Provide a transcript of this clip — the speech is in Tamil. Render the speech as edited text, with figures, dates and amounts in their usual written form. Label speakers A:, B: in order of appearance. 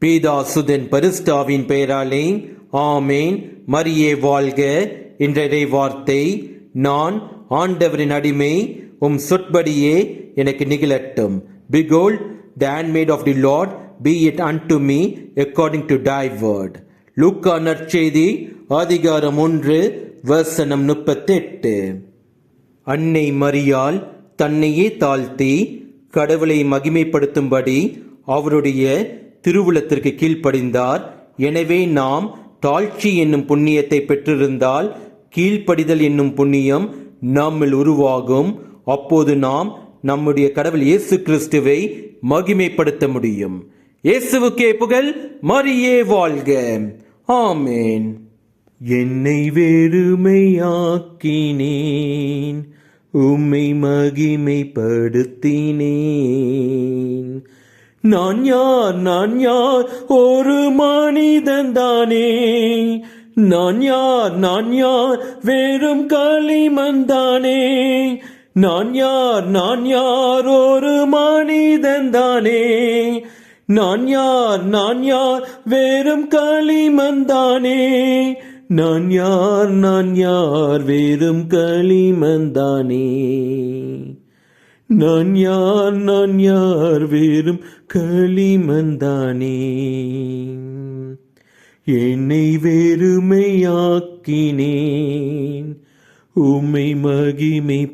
A: பீதா சுதன் பரிசுத்தாவின் பெயராலே ஆமேன். மரியே வாழ்க. இன்றைய வார்த்தை, நான் ஆண்டவரின் அடிமை, சொற்படியே எனக்கு நிகழட்டும். Behold, the handmaid of the Lord, be it unto me according to thy word. லூக்கா நற்செய்தி அதிகாரம் 1 வசனம் 38. அன்னை மரியாள் தன்னையே தாழ்த்தி கடவுளை மகிமைப்படுத்தும்படி அவருடைய திருவுளத்திற்கு கீழ்ப்படிந்தார். எனவே நாம் தாழ்ச்சி என்னும் புண்ணியத்தை பெற்றிருந்தால் கீழ்ப்படிதல் என்னும் புண்ணியம் நம்மில் உருவாகும். அப்போது நாம் நம்முடைய கடவுள் இயேசு கிறிஸ்துவை மகிமைப்படுத்த முடியும். இயேசுவுக்கே புகழ். மரியே வாழ்க. ஆமேன். என்னை வெறுமையாக்கினேன், உம்மை மகிமைப்படுத்தினேன். நான் யார் ஒரு மனிதன்தானே. நான் யார் வெறும் களிமண்தானே. நான் யார் ஒரு மனிதன்தானே. நான் யார் வெறும் களிமண்தானே. நான் யார் வெறும் களிமண்தானே. நான் யார் வெறும் களிமண்தானே. என்னை வெறுமையாக்கினேன், உம்மை மகிமைப்படுத்தினேன்.